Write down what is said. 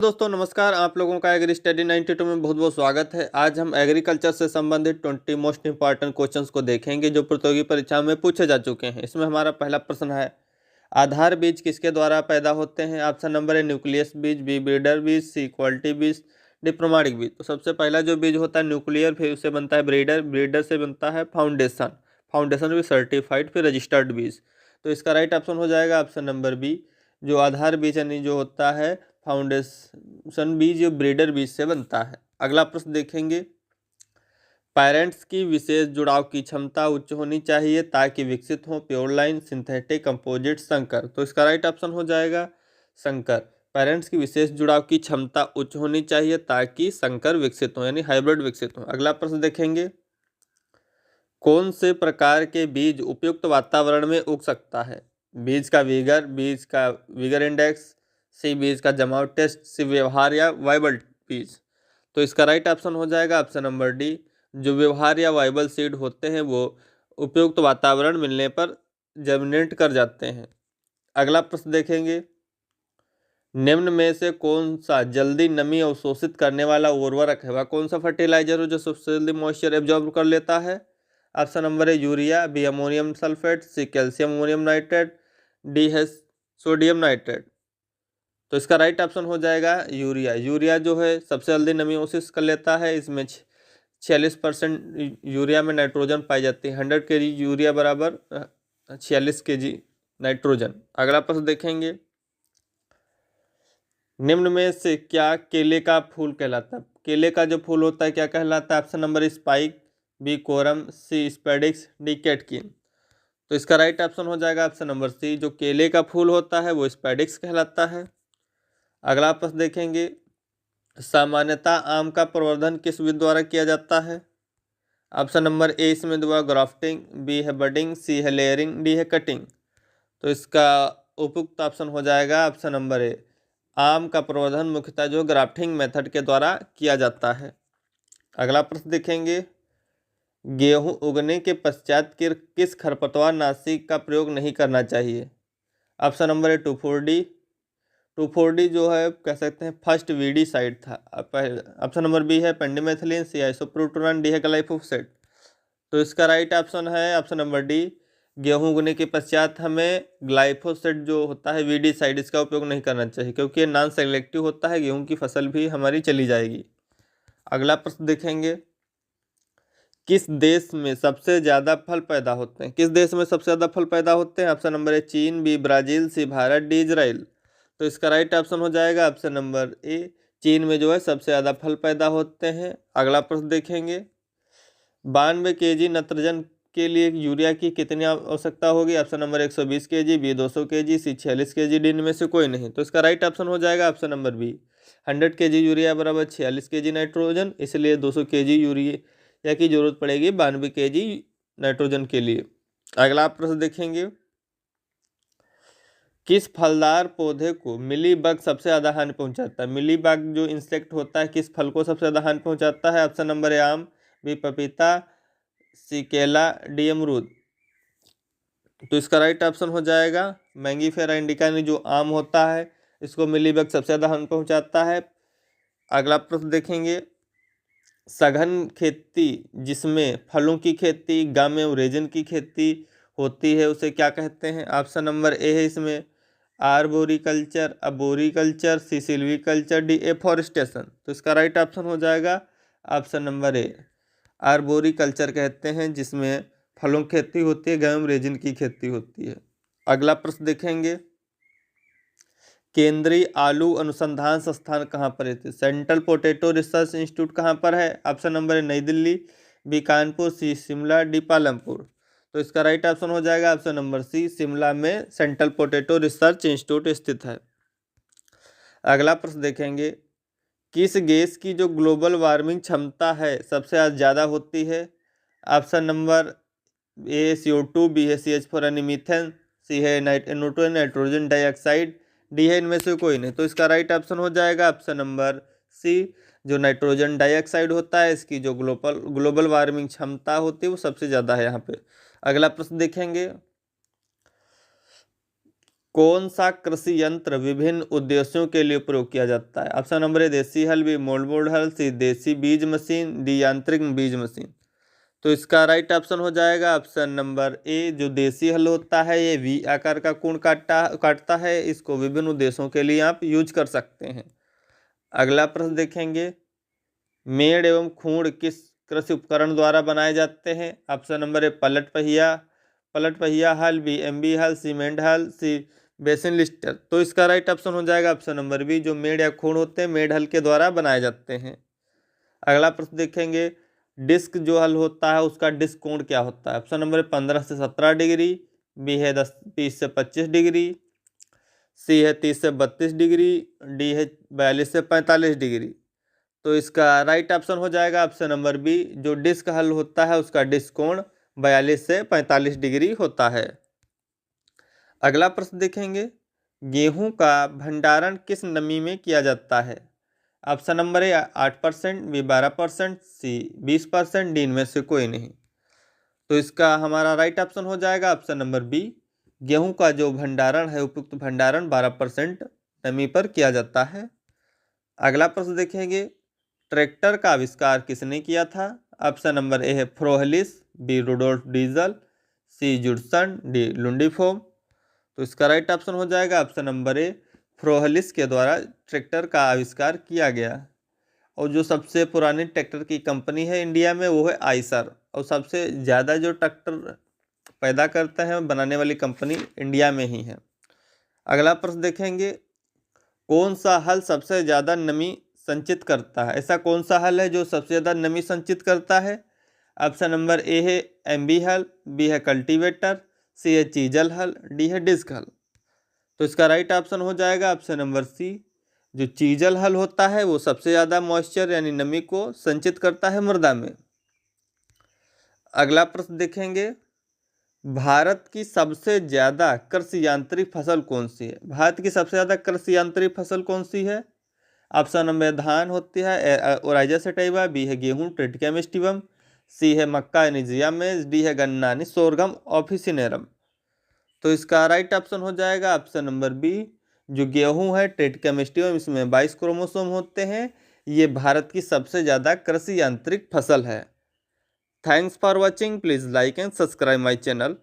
दोस्तों नमस्कार। आप लोगों का एग्री स्टडी 92 में बहुत बहुत स्वागत है। आज हम एग्रीकल्चर से संबंधित 20 मोस्ट इंपॉर्टेंट क्वेश्चंस को देखेंगे जो प्रतियोगी परीक्षा में पूछे जा चुके हैं। इसमें हमारा पहला प्रश्न है, आधार बीज किसके द्वारा पैदा होते हैं? ऑप्शन नंबर ए न्यूक्लियस बीज, बी ब्रीडर बीज, सी क्वालिटी बीज, डी प्रमाणिक बीज। तो सबसे पहला जो बीज होता है न्यूक्लियर, फिर उससे बनता है ब्रीडर, ब्रीडर से बनता है फाउंडेशन, फाउंडेशन भी सर्टिफाइड, फिर रजिस्टर्ड बीज। तो इसका राइट ऑप्शन हो जाएगा ऑप्शन नंबर बी, जो आधार बीज यानी जो होता है फाउंडेशन बीज, जो ब्रीडर बीज से बनता है। अगला प्रश्न देखेंगे, पेरेंट्स की विशेष जुड़ाव की क्षमता उच्च होनी चाहिए ताकि विकसित हो प्योर लाइन, सिंथेटिक, कंपोजिट, संकर। तो इसका राइट ऑप्शन हो जाएगा संकर। पेरेंट्स की विशेष जुड़ाव की क्षमता उच्च होनी चाहिए ताकि संकर विकसित हो यानी हाइब्रिड विकसित हो। अगला प्रश्न देखेंगे, कौन से प्रकार के बीज उपयुक्त वातावरण में उग सकता है? बीज का विगर इंडेक्स, सी बीज का जमाव टेस्ट, सी व्यवहार या वाइबल बीज। तो इसका राइट ऑप्शन हो जाएगा ऑप्शन नंबर डी, जो व्यवहार या वाइबल सीड होते हैं वो उपयुक्त वातावरण मिलने पर जर्मिनेट कर जाते हैं। अगला प्रश्न देखेंगे, निम्न में से कौन सा जल्दी नमी अवशोषित करने वाला उर्वरक है? वह कौन सा फर्टिलाइजर हो जो सबसे जल्दी मॉइस्चर एब्जॉर्ब कर लेता है? ऑप्शन नंबर है urea, B ammonium sulphate, C calcium ammonium nitrate, D है सोडियम नाइट्रेट। तो इसका राइट ऑप्शन हो जाएगा यूरिया। यूरिया जो है सबसे जल्दी नमी अवशोषित कर लेता है। इसमें 46% यूरिया में नाइट्रोजन पाई जाती है। 100 kg यूरिया बराबर 46 kg नाइट्रोजन। अगला प्रश्न देखेंगे, निम्न में से क्या केले का फूल कहलाता है? केले का जो फूल होता है क्या कहलाता है? Option number spike, B corm, C spadix, D catkin. तो इसका राइट ऑप्शन हो जाएगा ऑप्शन नंबर सी, जो केले का फूल होता है वो स्पेडिक्स कहलाता है। अगला प्रश्न देखेंगे, सामान्यतः आम का प्रवर्धन किस विधि द्वारा किया जाता है? ऑप्शन नंबर ए इसमें द्वारा ग्राफ्टिंग, बी है बडिंग, सी है लेयरिंग, डी है कटिंग। तो इसका उपयुक्त ऑप्शन हो जाएगा ऑप्शन नंबर ए, आम का प्रवर्धन मुख्यतः जो ग्राफ्टिंग मेथड के द्वारा किया जाता है। अगला प्रश्न देखेंगे, गेहूं उगने के पश्चात किस खरपतवार नाशी का प्रयोग नहीं करना चाहिए? ऑप्शन नंबर ए 2,4-D, 2,4-D जो है कह सकते हैं फर्स्ट वीडी साइड था। ऑप्शन नंबर बी है पेंडिमेथिलिन, सी आइसोप्रोटोन, डी है ग्लाइफोसेट। तो इसका राइट ऑप्शन है ऑप्शन नंबर डी, गेहूं उगने के पश्चात हमें ग्लाइफोसेट जो होता है वीडी साइड, इसका उपयोग नहीं करना चाहिए क्योंकि ये नॉन सेलेक्टिव होता है, गेहूं की फसल भी हमारी चली जाएगी। अगला प्रश्न देखेंगे, किस देश में सबसे ज़्यादा फल पैदा होते हैं? किस देश में सबसे ज़्यादा फल पैदा होते हैं? ऑप्शन नंबर ए चीन, बी ब्राज़ील, सी भारत, डी इजराइल। तो इसका राइट ऑप्शन हो जाएगा ऑप्शन नंबर ए, चीन में जो है सबसे ज़्यादा फल पैदा होते हैं। अगला प्रश्न देखेंगे, 92 kg नत्रजन के लिए यूरिया की कितनी आवश्यकता होगी? Option number 120 kg, B 200 kg, C 46 kg, D इनमें से कोई नहीं। तो इसका राइट ऑप्शन हो जाएगा option number B, 100 kg urea बराबर 46 kg नाइट्रोजन, इसलिए 200 kg यूरिया की जरूरत पड़ेगी 92 kg नाइट्रोजन के लिए। अगला प्रश्न देखेंगे, किस फलदार पौधे को मिलीबग सबसे ज़्यादा हानि पहुंचाता है? मिलीबग जो इंसेक्ट होता है किस फल को सबसे ज़्यादा हानि पहुंचाता है? ऑप्शन नंबर ए आम, बी पपीता, सी केला, डी अमरूद। तो इसका राइट ऑप्शन हो जाएगा मैंगीफेरा इंडिका यानी जो आम होता है इसको मिलीबग सबसे ज़्यादा हानि पहुंचाता है। अगला प्रश्न देखेंगे, सघन खेती जिसमें फलों की खेती, गम एवं रेजिन की खेती होती है उसे क्या कहते हैं? ऑप्शन नंबर ए है इसमें आर्बोरिकल्चर, अबोरिकल्चर, सी सिल्वीकल्चर, डी एफॉरेस्टेशन। तो इसका राइट ऑप्शन हो जाएगा ऑप्शन नंबर ए, आर्बोरिकल्चर कहते हैं जिसमें फलों की खेती होती है, गम रेजिन की खेती होती है। अगला प्रश्न देखेंगे, केंद्रीय आलू अनुसंधान संस्थान कहाँ पर है? सेंट्रल पोटैटो रिसर्च इंस्टीट्यूट कहाँ पर है? ऑप्शन नंबर है नई दिल्ली, बी कानपुर, सी शिमला, डी पालमपुर। तो इसका राइट ऑप्शन हो जाएगा ऑप्शन नंबर सी, शिमला में सेंट्रल पोटैटो रिसर्च इंस्टीट्यूट स्थित है। अगला प्रश्न देखेंगे, किस गैस की जो ग्लोबल वार्मिंग क्षमता है सबसे ज़्यादा होती है? ऑप्शन नंबर ए CO2, बी है CH4 यानी मीथेन, सी है नाइट्रोजन डाइऑक्साइड, डी है इनमें से कोई नहीं। तो इसका राइट ऑप्शन हो जाएगा ऑप्शन नंबर सी, जो नाइट्रोजन डाइऑक्साइड होता है इसकी जो ग्लोबल वार्मिंग क्षमता होती है वो सबसे ज़्यादा है यहाँ पे। अगला प्रश्न देखेंगे, कौन सा कृषि यंत्र विभिन्न उद्देश्यों के लिए प्रयोग किया जाता है? ऑप्शन नंबर ए देसी हल, बी मोल्डबोर्ड हल, सी देसी बीज मशीन, डी यांत्रिक बीज मशीन। तो इसका राइट ऑप्शन हो जाएगा ऑप्शन नंबर ए। जो देसी हल होता है ये वी आकार का कोण काटता है, इसको विभिन्न उद्देश्यों के लिए आप यूज कर सकते हैं। अगला प्रश्न देखेंगे, मेड़ एवं खूंड किस कृषि उपकरण द्वारा बनाए जाते हैं? ऑप्शन नंबर ए पलट पहिया हल, बी एमबी हल, सी मेंढ हल, सी बेसिन लिस्टर। तो इसका राइट ऑप्शन हो जाएगा ऑप्शन नंबर बी। जो मेड़ या खूंड होते हैं मेड़ हल के द्वारा बनाए जाते हैं। अगला प्रश्न देखेंगे, डिस्क जो हल होता है उसका डिस्क कोण क्या होता है? ऑप्शन नंबर 15 से 17 डिग्री, बी है 20 से 25 डिग्री, सी है 30 से 32 डिग्री, डी है 42 से 45 डिग्री। तो इसका राइट ऑप्शन हो जाएगा ऑप्शन नंबर बी। जो डिस्क हल होता है उसका डिस्क कोण 42 से 45 डिग्री होता है। अगला प्रश्न देखेंगे, गेहूं का भंडारण किस नमी में किया जाता है? Option number A 8%, B 12%, C 20%, D इनमें से कोई नहीं। तो इसका हमारा राइट ऑप्शन हो जाएगा ऑप्शन नंबर बी। गेहूं का जो भंडारण है उपयुक्त भंडारण 12% नमी पर किया जाता है। अगला प्रश्न देखेंगे, ट्रैक्टर का आविष्कार किसने किया था? ऑप्शन नंबर ए है फ्रोहलिस, बी रुडोल्फ डीजल, सी जुडसन, डी लुंडीफोम। तो इसका राइट ऑप्शन हो जाएगा ऑप्शन नंबर ए। फ्रोहलिस के द्वारा ट्रैक्टर का आविष्कार किया गया। और जो सबसे पुरानी ट्रैक्टर की कंपनी है इंडिया में वो है आइसर, और सबसे ज़्यादा जो ट्रैक्टर पैदा करता है बनाने वाली कंपनी इंडिया में ही है। अगला प्रश्न देखेंगे, कौन सा हल सबसे ज़्यादा नमी संचित करता है? ऐसा कौन सा हल है जो सबसे ज़्यादा नमी संचित करता है? ऑप्शन नंबर ए है एमबी हल, बी है कल्टीवेटर, सी है चीजल हल, डी है डिस्क हल। तो इसका राइट ऑप्शन हो जाएगा ऑप्शन नंबर सी। जो चीजल हल होता है वो सबसे ज़्यादा मॉइस्चर यानी नमी को संचित करता है मृदा में। अगला प्रश्न देखेंगे, भारत की सबसे ज़्यादा कृषि यांत्रिक फसल कौन सी है? भारत की सबसे ज़्यादा कृषि यांत्रिक फसल कौन सी है? ऑप्शन नंबर धान होती है ओराइजा सेटाइवा, बी है गेहूँ ट्रिटिका मिस्टिवम, सी है मक्का एनिजिया मेज, डी है गन्ना यानी सोरगम ऑफिसिनेरम। तो इसका राइट ऑप्शन हो जाएगा ऑप्शन नंबर बी। जो गेहूं है ट्रिटिका मिस्टिवम, इसमें 22 क्रोमोसोम होते हैं। ये भारत की सबसे ज़्यादा कृषि यांत्रिक फसल है। Thanks for watching, please like and subscribe my channel.